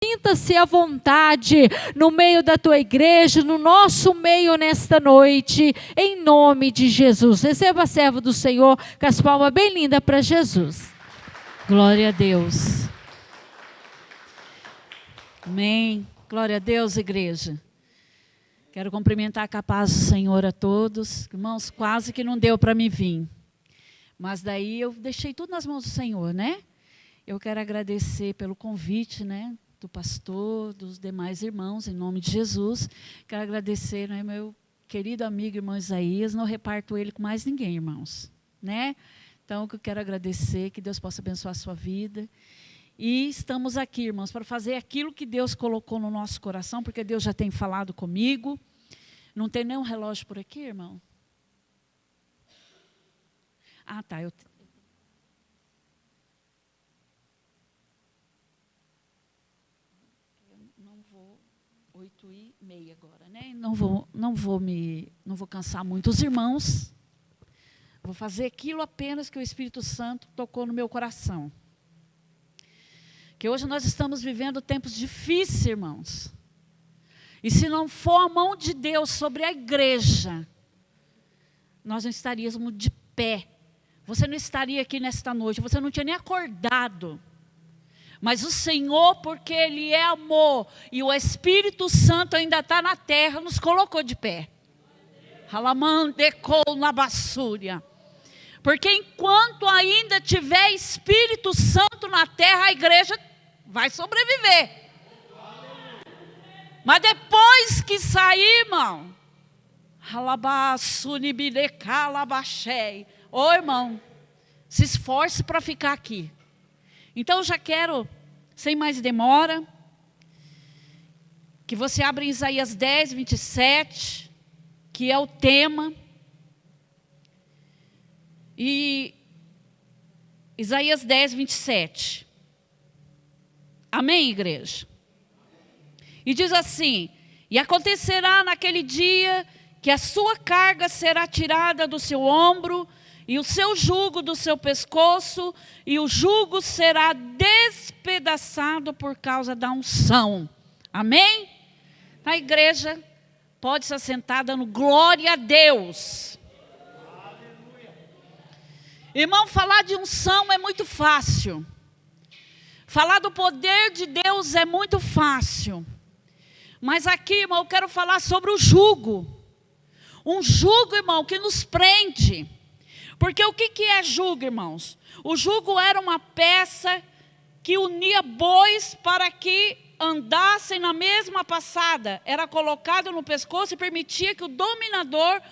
Sinta-se à vontade no meio da tua igreja, no nosso meio nesta noite, em nome de Jesus. Receba a serva do Senhor com as palmas bem lindas para Jesus. Glória a Deus. Amém. Glória a Deus, igreja. Quero cumprimentar com a paz do Senhor a todos. Irmãos, quase que não deu para me vir. Mas daí eu deixei tudo nas mãos do Senhor, né? Eu quero agradecer pelo convite, né? Do pastor, dos demais irmãos, em nome de Jesus. Quero agradecer, né, meu querido amigo, irmão Isaías. Não reparto ele com mais ninguém, irmãos. Né? Então, eu quero agradecer, que Deus possa abençoar a sua vida. E estamos aqui, irmãos, para fazer aquilo que Deus colocou no nosso coração, porque Deus já tem falado comigo. Não tem nenhum relógio por aqui, irmão? Ah, tá, eu não vou 8h30 agora, né? Não vou cansar muito os irmãos. Vou fazer aquilo apenas que o Espírito Santo tocou no meu coração. Que hoje nós estamos vivendo tempos difíceis, irmãos. E se não for a mão de Deus sobre a igreja, nós não estaríamos de pé. Você não estaria aqui nesta noite, você não tinha nem acordado. Mas o Senhor, porque Ele é amor, e o Espírito Santo ainda está na terra, nos colocou de pé. Halamandecou na bassúria. Porque enquanto ainda tiver Espírito Santo na terra, a igreja vai sobreviver. Mas depois que sair, irmão, ô irmão, se esforce para ficar aqui. Então eu já quero, sem mais demora, que você abra em Isaías 10, 27, que é o tema. E Isaías 10, 27. Amém, igreja? E diz assim: e acontecerá naquele dia que a sua carga será tirada do seu ombro, e o seu jugo do seu pescoço, e o jugo será despedaçado por causa da unção. Amém? A igreja pode se assentar dando glória a Deus. Irmão, falar de unção é muito fácil. Falar do poder de Deus é muito fácil. Mas aqui, irmão, eu quero falar sobre o jugo. Um jugo, irmão, que nos prende. Porque o que é jugo, irmãos? O jugo era uma peça que unia bois para que andassem na mesma passada. Era colocado no pescoço e permitia que o dominador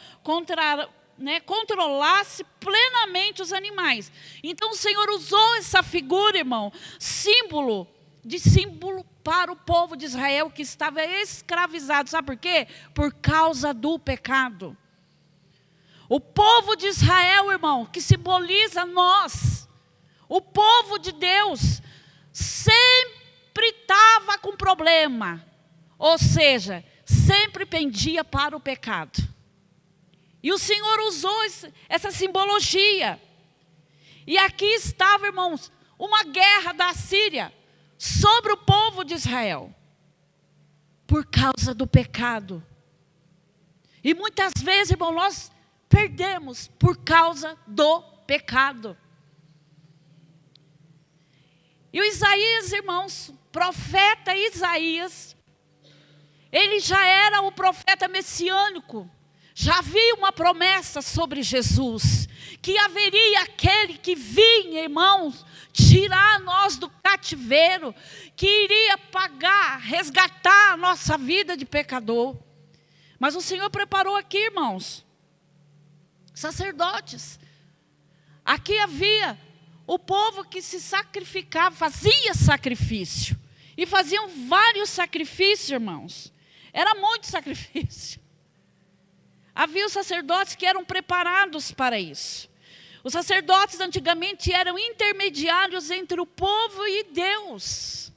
controlasse plenamente os animais. Então o Senhor usou essa figura, irmão, símbolo para o povo de Israel que estava escravizado. Sabe por quê? Por causa do pecado. O povo de Israel, irmão, que simboliza nós, o povo de Deus, sempre estava com problema. Ou seja, sempre pendia para o pecado. E o Senhor usou essa simbologia. E aqui estava, irmãos, uma guerra da Síria sobre o povo de Israel. Por causa do pecado. E muitas vezes, irmão, nós perdemos por causa do pecado. E o Isaías, irmãos, profeta Isaías, ele já era o profeta messiânico. Já havia uma promessa sobre Jesus, que haveria aquele que vinha, irmãos, tirar nós do cativeiro, que iria pagar, resgatar a nossa vida de pecador. Mas o Senhor preparou aqui, irmãos, sacerdotes. Aqui havia o povo que se sacrificava, fazia sacrifício. E faziam vários sacrifícios, irmãos. Era muito sacrifício. Havia os sacerdotes que eram preparados para isso. Os sacerdotes antigamente eram intermediários entre o povo e Deus.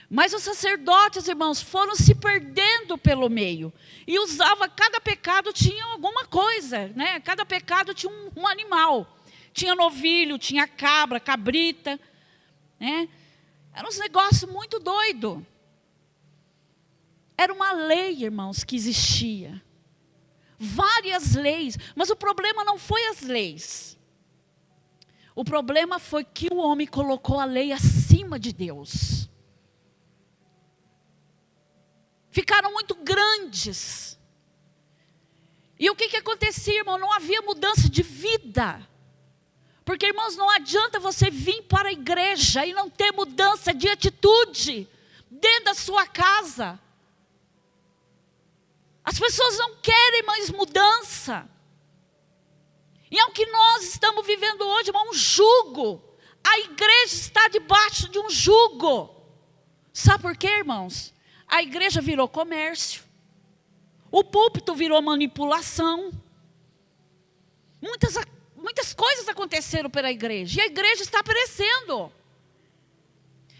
Mas os sacerdotes, irmãos, foram se perdendo pelo meio. E usava, cada pecado tinha alguma coisa, né? Cada pecado tinha um animal. Tinha novilho, tinha cabra, cabrita, né? Era um negócio muito doido. Era uma lei, irmãos, que existia. Várias leis. Mas o problema não foi as leis. O problema foi que o homem colocou a lei acima de Deus. Ficaram muito grandes. E o que acontecia, irmão? Não havia mudança de vida. Porque, irmãos, não adianta você vir para a igreja e não ter mudança de atitude dentro da sua casa. As pessoas não querem mais mudança. E é o que nós estamos vivendo hoje, irmão, um jugo. A igreja está debaixo de um jugo. Sabe por quê, irmãos? A igreja virou comércio. O púlpito virou manipulação. Muitas coisas aconteceram pela igreja. E a igreja está perecendo.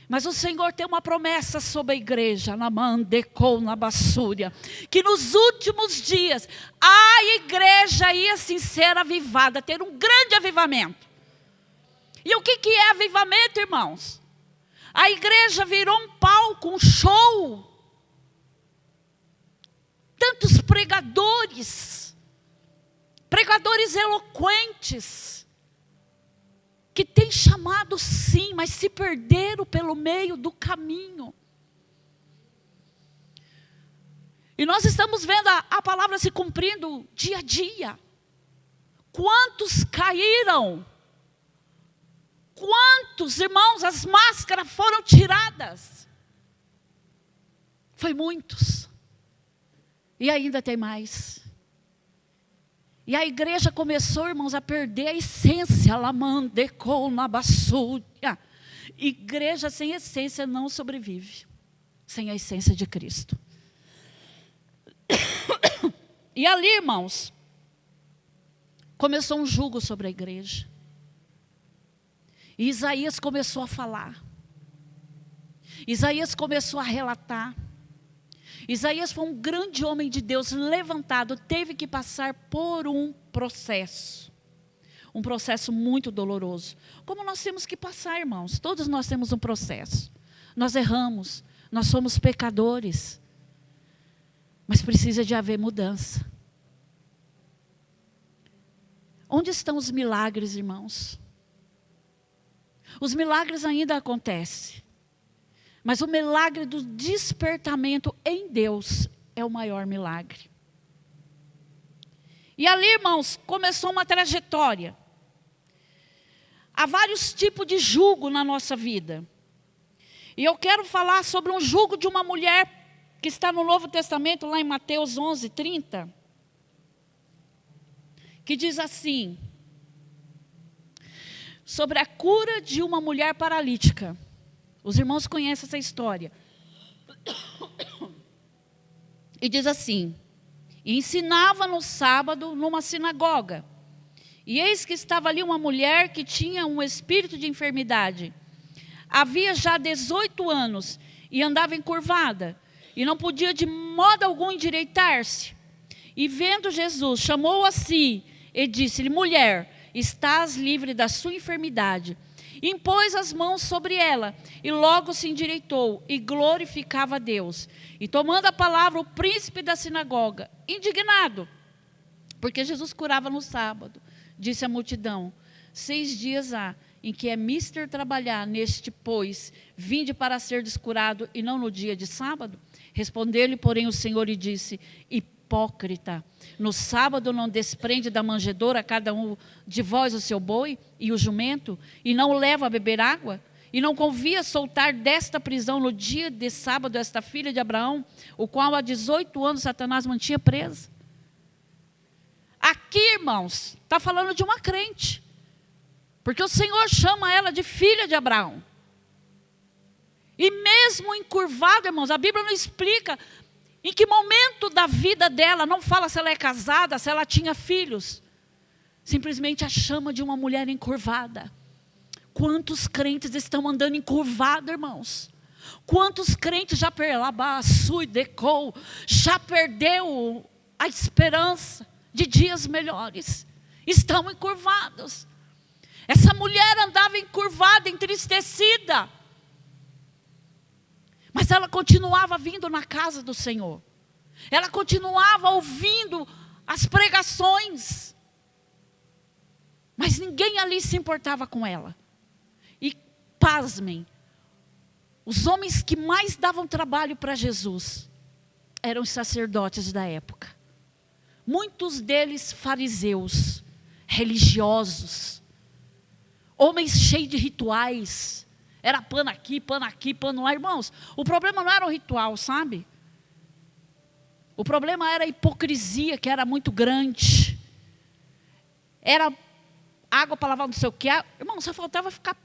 Mas o Senhor tem uma promessa sobre a igreja, na mandecou, na bassúria, que nos últimos dias a igreja ia sim ser avivada, ter um grande avivamento. E o que é avivamento, irmãos? A igreja virou um palco, um show. Tantos pregadores eloquentes, que tem chamado sim, mas se perderam pelo meio do caminho. E nós estamos vendo a palavra se cumprindo dia a dia. Quantos caíram? Quantos, irmãos, as máscaras foram tiradas? Foi muitos. E ainda tem mais. E a igreja começou, irmãos, a perder a essência. Lamandecou na bassúria. Igreja sem essência não sobrevive. Sem a essência de Cristo. E ali, irmãos, começou um jugo sobre a igreja. E Isaías começou a falar. Isaías começou a relatar. Isaías foi um grande homem de Deus levantado, teve que passar por um processo muito doloroso. Como nós temos que passar, irmãos? Todos nós temos um processo. Nós erramos, nós somos pecadores, mas precisa de haver mudança. Onde estão os milagres, irmãos? Os milagres ainda acontecem. Mas o milagre do despertamento em Deus é o maior milagre. E ali, irmãos, começou uma trajetória. Há vários tipos de jugo na nossa vida. E eu quero falar sobre um jugo de uma mulher que está no Novo Testamento, lá em Mateus 11:30. Que diz assim, sobre a cura de uma mulher paralítica. Os irmãos conhecem essa história. E diz assim, e ensinava no sábado numa sinagoga. E eis que estava ali uma mulher que tinha um espírito de enfermidade. Havia já 18 anos e andava encurvada. E não podia de modo algum endireitar-se. E vendo Jesus, chamou-a a si e disse-lhe, mulher, estás livre da sua enfermidade. E impôs as mãos sobre ela, e logo se endireitou, e glorificava a Deus. E tomando a palavra, o príncipe da sinagoga, indignado, porque Jesus curava no sábado, disse à multidão, 6 dias há, em que é mister trabalhar neste, pois, vinde para ser descurado, e não no dia de sábado? Respondeu-lhe, porém, o Senhor e disse, hipócrita, no sábado não desprende da manjedoura cada um de vós o seu boi e o jumento, e não o leva a beber água? E não convia soltar desta prisão no dia de sábado esta filha de Abraão, o qual há 18 anos Satanás mantinha presa? Aqui, irmãos, está falando de uma crente, porque o Senhor chama ela de filha de Abraão. E mesmo encurvada, irmãos, a Bíblia não explica em que momento da vida dela, não fala se ela é casada, se ela tinha filhos. Simplesmente a chama de uma mulher encurvada. Quantos crentes estão andando encurvados, irmãos? Quantos crentes já perdeu a esperança de dias melhores? Estão encurvados. Essa mulher andava encurvada, entristecida. Mas ela continuava vindo na casa do Senhor. Ela continuava ouvindo as pregações. Mas ninguém ali se importava com ela. E pasmem, os homens que mais davam trabalho para Jesus eram os sacerdotes da época. Muitos deles fariseus, religiosos, homens cheios de rituais. Era pano aqui, pano lá. Irmãos, o problema não era o ritual, sabe? O problema era a hipocrisia, que era muito grande. Era água para lavar não sei o que. Irmão, só faltava ficar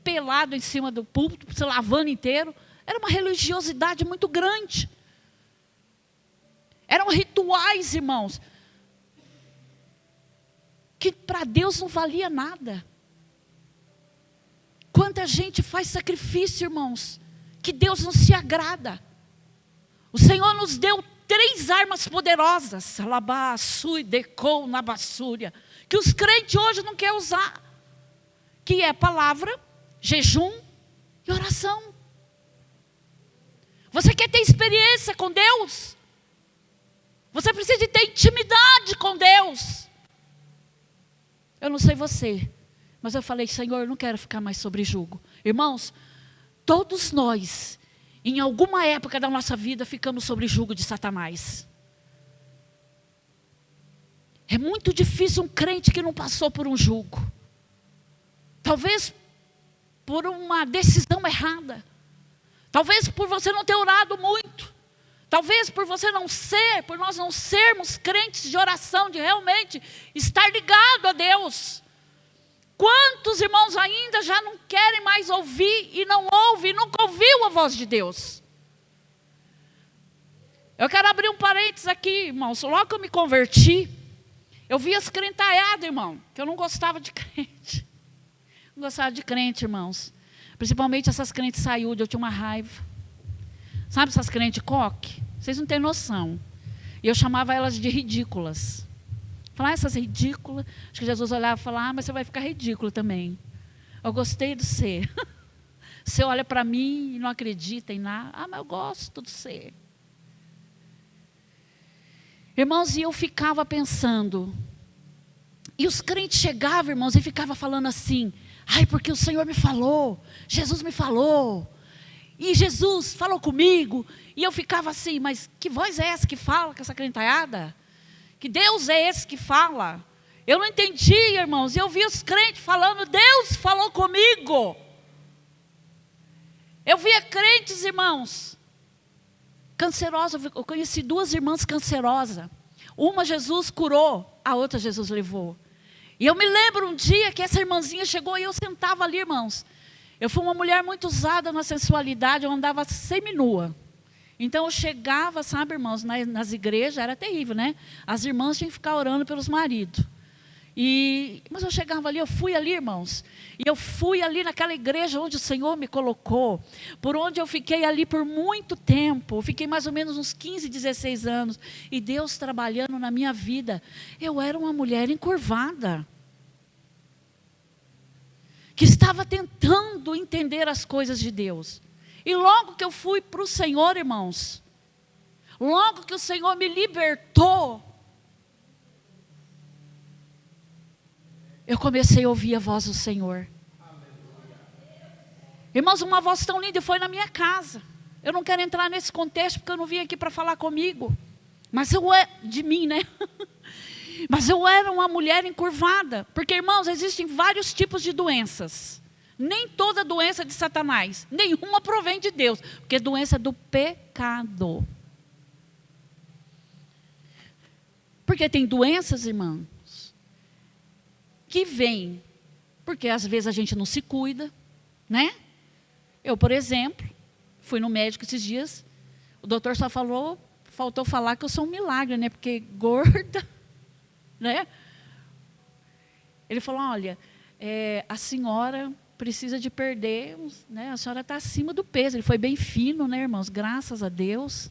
pelado em cima do púlpito, se lavando inteiro. Era uma religiosidade muito grande. Eram rituais, irmãos, que para Deus não valia nada. Quanta gente faz sacrifício, irmãos, que Deus não se agrada. O Senhor nos deu 3 armas poderosas, que os crentes hoje não querem usar, que é palavra, jejum e oração. Você quer ter experiência com Deus? Você precisa de ter intimidade com Deus. Eu não sei você, mas eu falei, Senhor, eu não quero ficar mais sobre jugo. Irmãos, todos nós, em alguma época da nossa vida, ficamos sobre jugo de Satanás. É muito difícil um crente que não passou por um jugo. Talvez por uma decisão errada. Talvez por você não ter orado muito. Talvez por nós não sermos crentes de oração, de realmente estar ligado a Deus. Quantos irmãos ainda já não querem mais ouvir e não ouvem, nunca ouviu a voz de Deus? Eu quero abrir um parênteses aqui, irmãos. Logo que eu me converti, eu vi as crentaiadas, irmão, que eu não gostava de crente. Não gostava de crente, irmãos. Principalmente essas crentes saúde, eu tinha uma raiva. Sabe essas crentes coque? Vocês não têm noção. E eu chamava elas de ridículas. Falar, essas ridículas. Acho que Jesus olhava e falava, mas você vai ficar ridículo também. Eu gostei de ser. Você olha para mim e não acredita em nada. Mas eu gosto de ser. Irmãos, e eu ficava pensando. E os crentes chegavam, irmãos, e ficavam falando assim. Ai, porque o Senhor me falou. Jesus me falou. E Jesus falou comigo. E eu ficava assim, mas que voz é essa que fala com essa crentaiada? Que Deus é esse que fala? Eu não entendia, irmãos. E eu vi os crentes falando, Deus falou comigo. Eu via crentes, irmãos, cancerosas. Eu conheci 2 irmãs cancerosas. Uma Jesus curou, a outra Jesus levou. E eu me lembro um dia que essa irmãzinha chegou e eu sentava ali, irmãos. Eu fui uma mulher muito usada na sensualidade, eu andava seminua. Então eu chegava, sabe, irmãos, nas igrejas, era terrível, né? As irmãs tinham que ficar orando pelos maridos. Mas eu chegava ali, eu fui ali, irmãos. E eu fui ali naquela igreja onde o Senhor me colocou. Por onde eu fiquei ali por muito tempo. Eu fiquei mais ou menos uns 15, 16 anos. E Deus trabalhando na minha vida. Eu era uma mulher encurvada. Que estava tentando entender as coisas de Deus. E logo que eu fui para o Senhor, irmãos, logo que o Senhor me libertou, eu comecei a ouvir a voz do Senhor. Irmãos, uma voz tão linda, foi na minha casa. Eu não quero entrar nesse contexto, porque eu não vim aqui para falar comigo. Mas de mim, né? Mas eu era uma mulher encurvada. Porque, irmãos, existem vários tipos de doenças. Nem toda doença é de Satanás. Nenhuma provém de Deus. Porque doença é do pecado. Porque tem doenças, irmãos, que vêm porque às vezes a gente não se cuida, né? Eu, por exemplo, fui no médico esses dias. O doutor só faltou falar que eu sou um milagre, né? Porque gorda... né? Ele falou, olha, a senhora precisa de perder, né? A senhora está acima do peso. Ele foi bem fino, né, irmãos? Graças a Deus.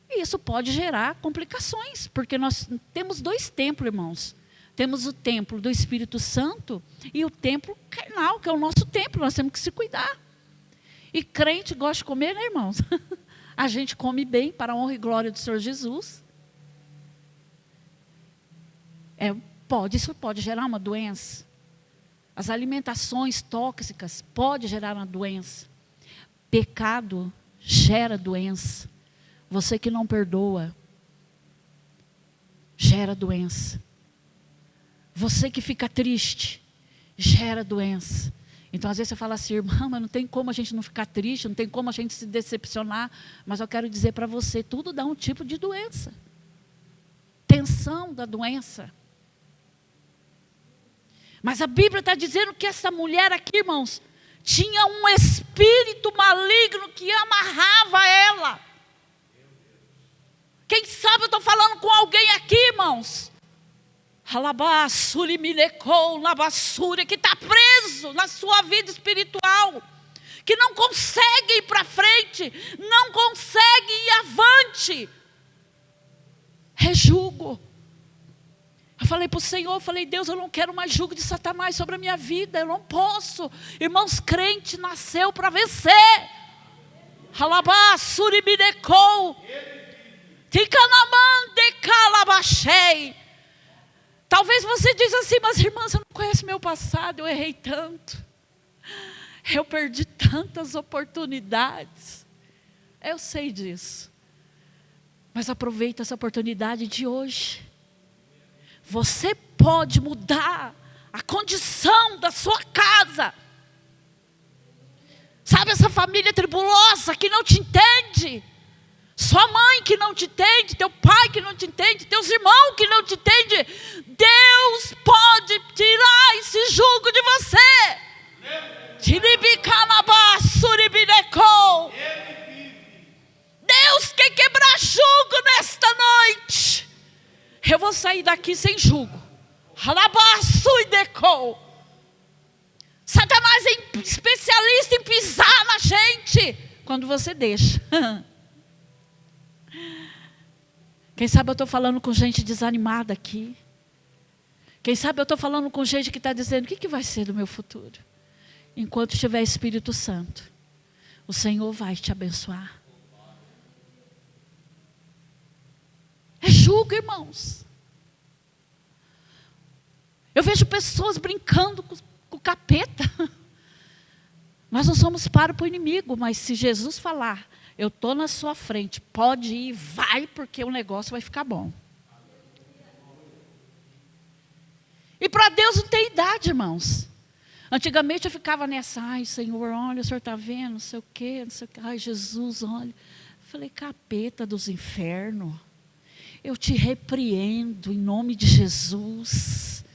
E isso pode gerar complicações, porque nós temos 2 templos, irmãos. Temos o templo do Espírito Santo e o templo carnal, que é o nosso templo. Nós temos que se cuidar. E crente gosta de comer, né, irmãos? A gente come bem para a honra e glória do Senhor Jesus. Isso pode gerar uma doença. As alimentações tóxicas podem gerar uma doença. Pecado gera doença. Você que não perdoa, gera doença. Você que fica triste, gera doença. Então, às vezes você fala assim, irmã, mas não tem como a gente não ficar triste, não tem como a gente se decepcionar. Mas eu quero dizer para você, tudo dá um tipo de doença. Tensão da doença. Mas a Bíblia está dizendo que essa mulher aqui, irmãos, tinha um espírito maligno que amarrava ela. Quem sabe eu estou falando com alguém aqui, irmãos. Que está preso na sua vida espiritual. Que não consegue ir para frente. Não consegue ir avante. É jugo. Eu falei para o Senhor, Deus, eu não quero mais jugo de Satanás sobre a minha vida. Eu não posso. Irmãos, crente nasceu para vencer. Talvez você diz assim, mas irmã, você não conhece meu passado, eu errei tanto. Eu perdi tantas oportunidades. Eu sei disso. Mas aproveita essa oportunidade de hoje. Você pode mudar a condição da sua casa. Sabe essa família tribulosa que não te entende? Sua mãe que não te entende, teu pai que não te entende, teus irmãos que não te entendem. Deus pode tirar esse jugo de você. Deus quer quebrar jugo nesta noite. Eu vou sair daqui sem jugo. Satanás é especialista em pisar na gente quando você deixa. Quem sabe eu estou falando com gente desanimada aqui. Quem sabe eu estou falando com gente que está dizendo, o que vai ser do meu futuro? Enquanto tiver Espírito Santo, o Senhor vai te abençoar. É jugo, irmãos. Eu vejo pessoas brincando com o capeta. Nós não somos para o inimigo, mas se Jesus falar, eu estou na sua frente, pode ir, vai, porque o negócio vai ficar bom. E para Deus não tem idade, irmãos. Antigamente eu ficava nessa, ai Senhor, olha, o Senhor está vendo, não sei o quê, não sei o quê. Ai Jesus, olha. Eu falei, capeta dos infernos, eu te repreendo em nome de Jesus.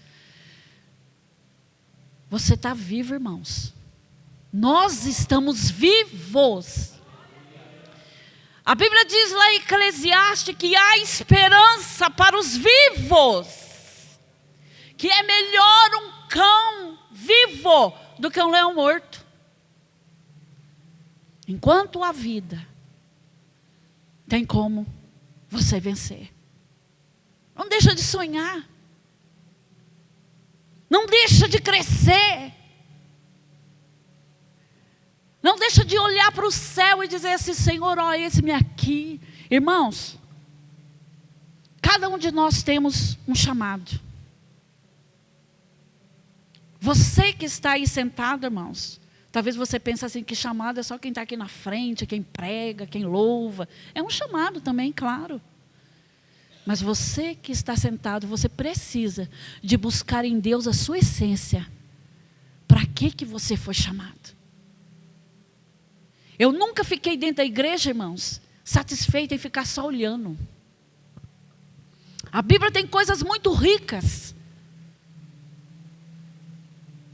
Você está vivo, irmãos. Nós estamos vivos. A Bíblia diz lá em Eclesiastes que há esperança para os vivos. Que é melhor um cão vivo do que um leão morto. Enquanto há vida, tem como você vencer. Não deixa de sonhar. Não deixa de crescer. Não deixa de olhar para o céu e dizer assim, Senhor, ó, esse-me aqui. Irmãos, cada um de nós temos um chamado. Você que está aí sentado, irmãos, talvez você pense assim, que chamado é só quem está aqui na frente, quem prega, quem louva. É um chamado também, claro. Mas você que está sentado, você precisa de buscar em Deus a sua essência. Para que você foi chamado? Eu nunca fiquei dentro da igreja, irmãos, satisfeita em ficar só olhando. A Bíblia tem coisas muito ricas.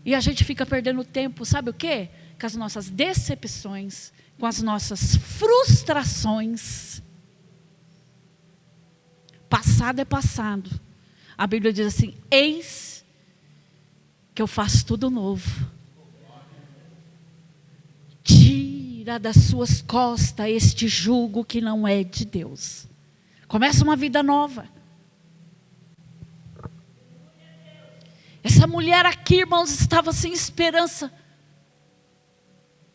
E a gente fica perdendo tempo, sabe o quê? Com as nossas decepções, com as nossas frustrações. Passado é passado. A Bíblia diz assim, eis que eu faço tudo novo. Tira das suas costas este jugo que não é de Deus. Começa uma vida nova. Essa mulher aqui, irmãos, estava sem esperança.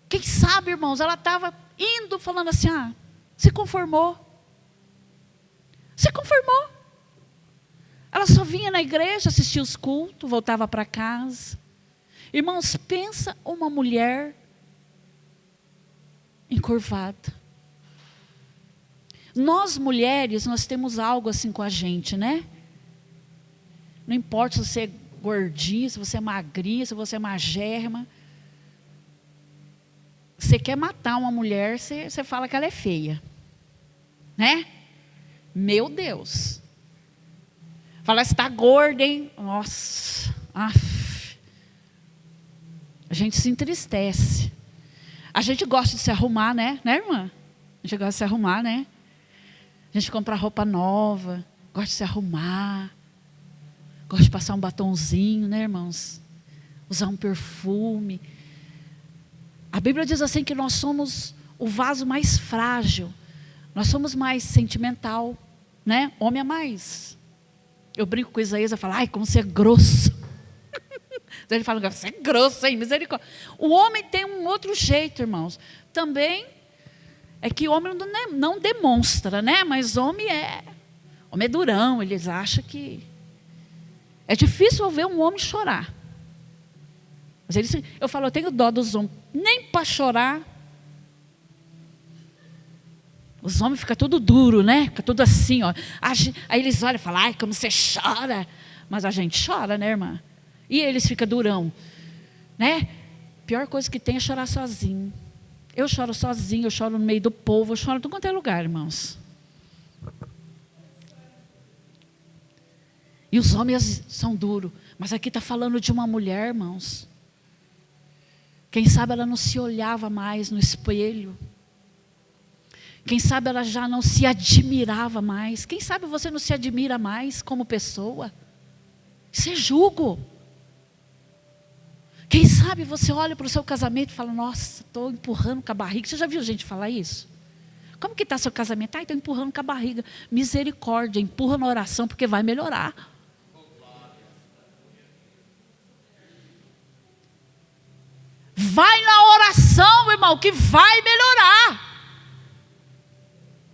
Quem sabe, irmãos, ela estava indo falando assim, se conformou. Se conformou. Ela só vinha na igreja, assistia os cultos, voltava para casa. Irmãos, pensa uma mulher encurvada. Nós mulheres, nós temos algo assim com a gente, né? Não importa se você é gordinha, se você é magrinha, se você é magérrima. Você quer matar uma mulher, você fala que ela é feia. Né? Meu Deus. Fala, você está gorda, hein? Nossa. Af. A gente se entristece. A gente gosta de se arrumar, né? Né, irmã? A gente gosta de se arrumar, né? A gente compra roupa nova, gosta de se arrumar, gosta de passar um batonzinho, né, irmãos? Usar um perfume. A Bíblia diz assim que nós somos o vaso mais frágil, nós somos mais sentimental, né? Homem é mais. Eu brinco com Isaías, eu falo, ai, como você é grosso. Ele fala, você é grosso, hein? Misericórdia. O homem tem um outro jeito, irmãos. Também é que homem não demonstra, né? Mas homem é durão, eles acham que... É difícil eu ver um homem chorar. Mas eu falo, eu tenho dó dos homens. Nem para chorar. Os homens ficam tudo duro, né? Fica tudo assim, ó. Aí eles olham e falam, ai, como você chora. Mas a gente chora, né, irmã? E eles ficam durão, né? Pior coisa que tem é chorar sozinho. Eu choro sozinho, eu choro no meio do povo, eu choro em tudo quanto é lugar, irmãos. E os homens são duros. Mas aqui está falando de uma mulher, irmãos. Quem sabe ela não se olhava mais no espelho. Quem sabe ela já não se admirava mais. Quem sabe você não se admira mais como pessoa. Isso é julgo. Quem sabe você olha para o seu casamento e fala, nossa, estou empurrando com a barriga. Você já viu gente falar isso? Como que está seu casamento? Estou empurrando com a barriga. Misericórdia, empurra na oração porque vai melhorar. Vai na oração, irmão, que vai melhorar.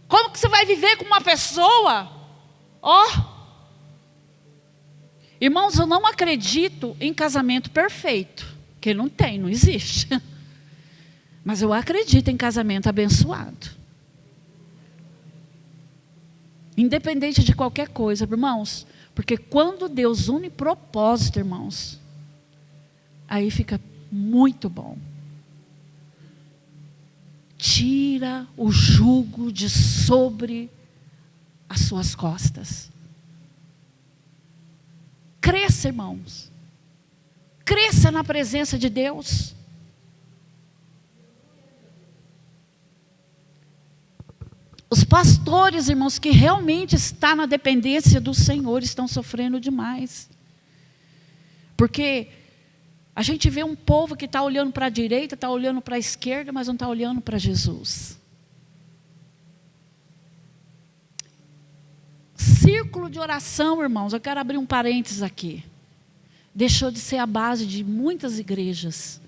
Como que você vai viver com uma pessoa? Irmãos, eu não acredito em casamento perfeito. Que não tem, não existe. Mas eu acredito em casamento abençoado. Independente de qualquer coisa, irmãos. Porque quando Deus une propósito, irmãos, aí fica muito bom. Tira o jugo de sobre as suas costas. Cresça, irmãos. Cresça na presença de Deus. Os pastores, irmãos, que realmente estão na dependência do Senhor, estão sofrendo demais. Porque a gente vê um povo que está olhando para a direita, está olhando para a esquerda, mas não está olhando para Jesus. Círculo de oração, irmãos, eu quero abrir um parênteses aqui. Deixou de ser a base de muitas igrejas.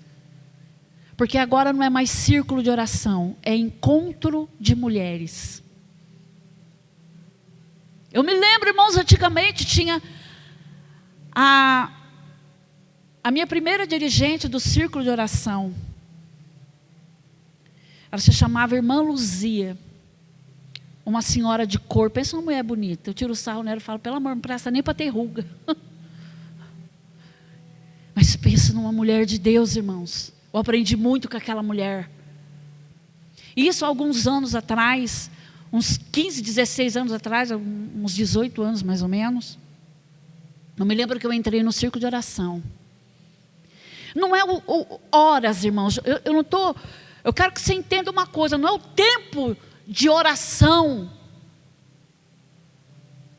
Porque agora não é mais círculo de oração, é encontro de mulheres. Eu me lembro, irmãos, antigamente tinha a minha primeira dirigente do círculo de oração. Ela se chamava Irmã Luzia. Uma senhora de cor, pensa uma mulher bonita. Eu tiro o sarro nela e falo, pelo amor, não presta nem para ter ruga. Mas pensa numa mulher de Deus, irmãos. Eu aprendi muito com aquela mulher. Isso há alguns anos atrás, uns 15, 16 anos atrás, uns 18 anos mais ou menos. Eu me lembro que eu entrei no círculo de oração. Não é horas, irmãos. Eu não estou... Eu quero que você entenda uma coisa. Não é o tempo de oração.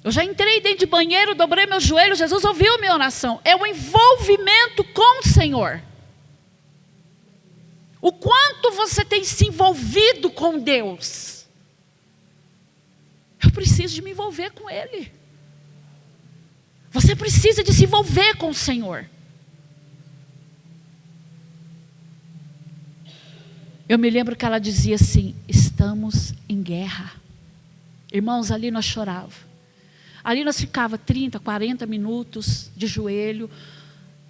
Eu já entrei dentro de banheiro, dobrei meu joelho, Jesus ouviu a minha oração. É o envolvimento com o Senhor. O quanto você tem se envolvido com Deus. Eu preciso de me envolver com Ele. Você precisa de se envolver com o Senhor. Eu me lembro que ela dizia assim: estamos em guerra. Irmãos, ali nós chorávamos. Ali nós ficava 30, 40 minutos de joelho.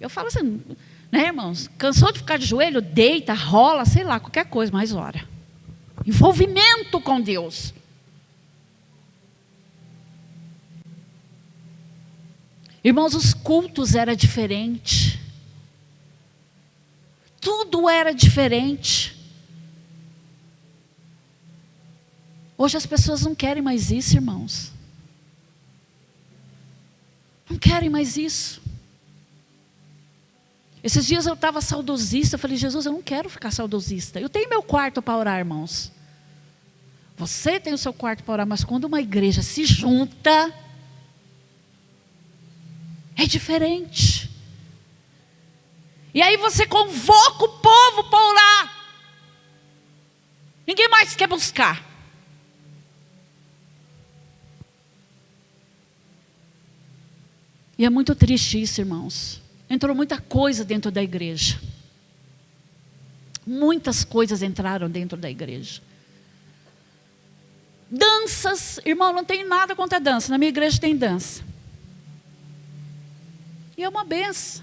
Eu falo assim, né, irmãos? Cansou de ficar de joelho? Deita, rola, sei lá, qualquer coisa, mas ora. Envolvimento com Deus. Irmãos, os cultos eram diferentes. Tudo era diferente. Hoje as pessoas não querem mais isso, irmãos. Não querem mais isso. Esses dias eu estava saudosista, eu falei: Jesus, eu não quero ficar saudosista. Eu tenho meu quarto para orar, irmãos. Você tem o seu quarto para orar, mas quando uma igreja se junta, é diferente. E aí você convoca o povo para orar. Ninguém mais quer buscar. E é muito triste isso, irmãos. Entrou muita coisa dentro da igreja. Muitas coisas entraram dentro da igreja. Danças, irmão, não tem nada contra a dança. Na minha igreja tem dança. E é uma benção.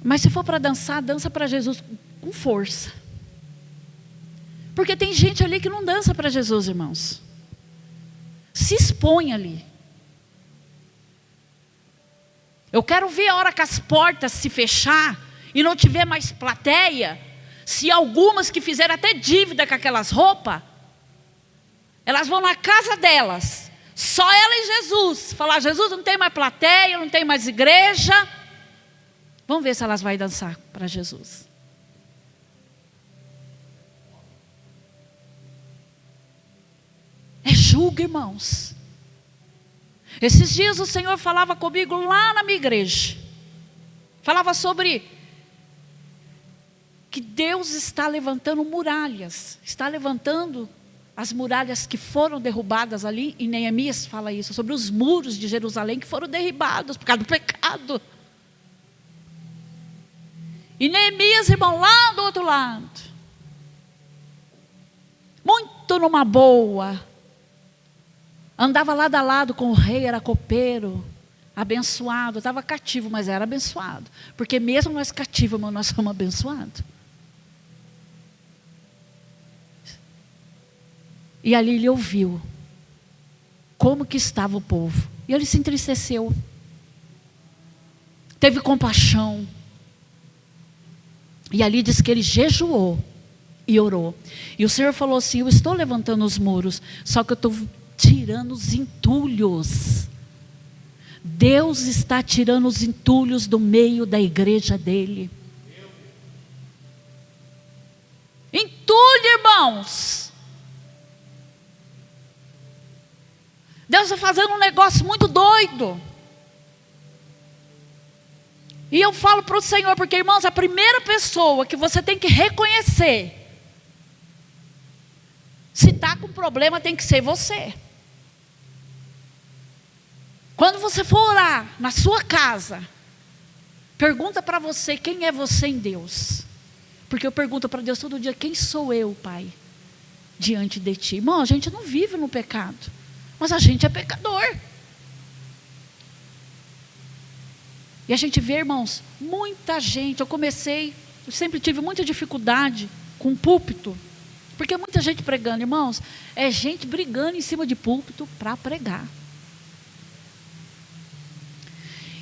Mas se for para dançar, dança para Jesus com força. Porque tem gente ali que não dança para Jesus, irmãos. Se expõe ali. Eu quero ver a hora que as portas se fechar e não tiver mais plateia. Se algumas que fizeram até dívida com aquelas roupas, elas vão na casa delas, só ela e Jesus, falar: Jesus, não tem mais plateia, não tem mais igreja. Vamos ver se elas vão dançar para Jesus. É julgo, irmãos. Esses dias o Senhor falava comigo lá na minha igreja. Falava sobre que Deus está levantando muralhas. Está levantando as muralhas que foram derrubadas ali. E Neemias fala isso, sobre os muros de Jerusalém que foram derribados por causa do pecado. E Neemias, irmão, lá do outro lado, muito numa boa, andava lado a lado com o rei, era copeiro, abençoado, estava cativo, mas era abençoado, porque mesmo nós cativos, irmão, nós somos abençoados. E ali ele ouviu como que estava o povo, e ele se entristeceu, teve compaixão. E ali diz que ele jejuou e orou. E o Senhor falou assim: eu estou levantando os muros, só que eu estou tirando os entulhos. Deus está tirando os entulhos do meio da igreja dele. Entulho, irmãos. Deus está fazendo um negócio muito doido. E eu falo para o Senhor, porque, irmãos, a primeira pessoa que você tem que reconhecer, se está com problema, tem que ser você. Quando você for orar na sua casa, pergunta para você quem é você em Deus. Porque eu pergunto para Deus todo dia: quem sou eu, Pai, diante de Ti? Irmão, a gente não vive no pecado, mas a gente é pecador. E a gente vê, irmãos, muita gente. Eu sempre tive muita dificuldade com púlpito, porque muita gente pregando, irmãos, é gente brigando em cima de púlpito para pregar.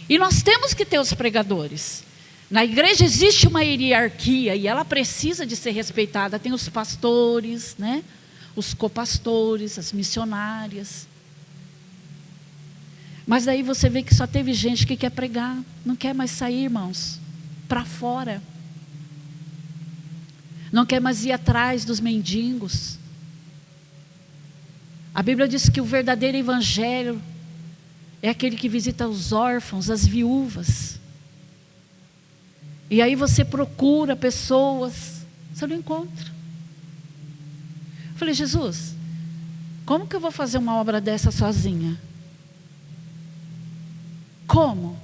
E nós temos que ter os pregadores. Na igreja existe uma hierarquia e ela precisa de ser respeitada. Tem os pastores, né? Os copastores, as missionárias. Mas daí você vê que só teve gente que quer pregar, não quer mais sair, irmãos, para fora. Não quer mais ir atrás dos mendigos. A Bíblia diz que o verdadeiro evangelho é aquele que visita os órfãos, as viúvas. E aí você procura pessoas, você não encontra. Eu falei: Jesus, como que eu vou fazer uma obra dessa sozinha? Como?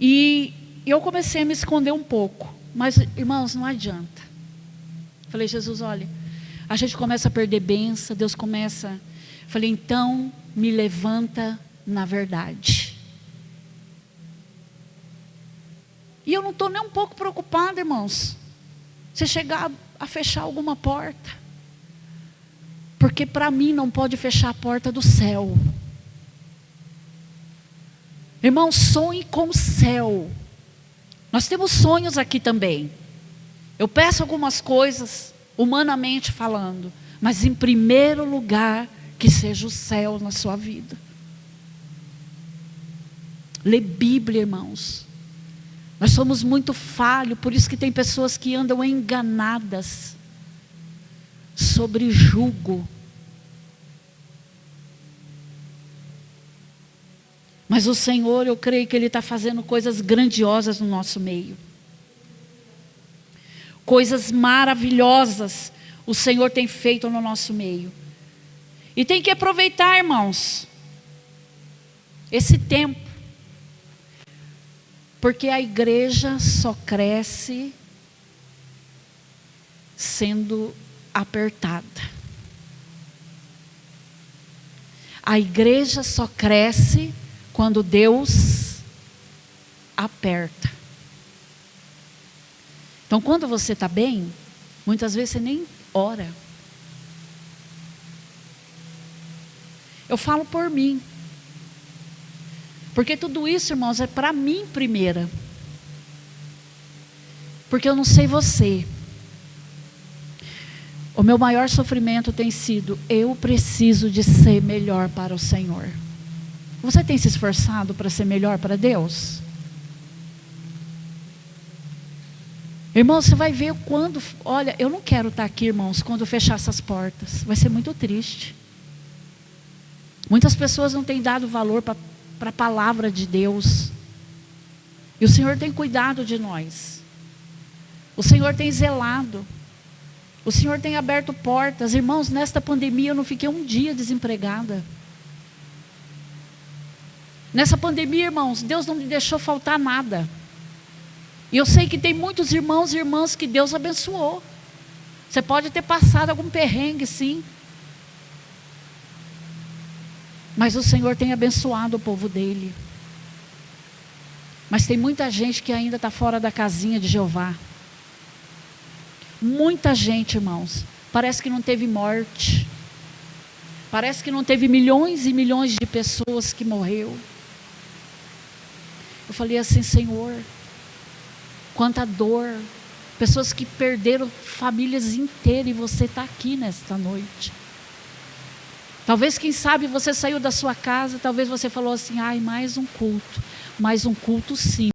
E eu comecei a me esconder um pouco. Mas, irmãos, não adianta. Falei, Jesus, olha, a gente começa a perder bênção, Deus começa. Falei, então, me levanta na verdade. E eu não estou nem um pouco preocupada, irmãos, se chegar a fechar alguma porta. Porque para mim não pode fechar a porta do céu. Irmão, sonhe com o céu. Nós temos sonhos aqui também. Eu peço algumas coisas, humanamente falando, mas em primeiro lugar, que seja o céu na sua vida. Lê Bíblia, irmãos. Nós somos muito falhos, por isso que tem pessoas que andam enganadas sobre jugo. Mas o Senhor, eu creio que Ele está fazendo coisas grandiosas no nosso meio. Coisas maravilhosas o Senhor tem feito no nosso meio. E tem que aproveitar, irmãos, esse tempo. Porque a igreja só cresce sendo apertada. A igreja só cresce quando Deus aperta. Então, quando você está bem, muitas vezes você nem ora. Eu falo por mim. Porque tudo isso, irmãos, é para mim primeira. Porque eu não sei você. O meu maior sofrimento tem sido, eu preciso de ser melhor para o Senhor. Você tem se esforçado para ser melhor para Deus? Irmão, você vai ver quando... Olha, eu não quero estar aqui, irmãos, quando fechar essas portas. Vai ser muito triste. Muitas pessoas não têm dado valor para a palavra de Deus. E o Senhor tem cuidado de nós. O Senhor tem zelado. O Senhor tem aberto portas. Irmãos, nesta pandemia eu não fiquei um dia desempregada. Nessa pandemia, irmãos, Deus não me deixou faltar nada. E eu sei que tem muitos irmãos e irmãs que Deus abençoou. Você pode ter passado algum perrengue, sim. Mas o Senhor tem abençoado o povo dele. Mas tem muita gente que ainda está fora da casinha de Jeová. Muita gente, irmãos. Parece que não teve morte. Parece que não teve milhões e milhões de pessoas que morreu. Eu falei assim, Senhor, quanta dor. Pessoas que perderam famílias inteiras e você está aqui nesta noite. Talvez, quem sabe, você saiu da sua casa, talvez você falou assim, ai, mais um culto sim.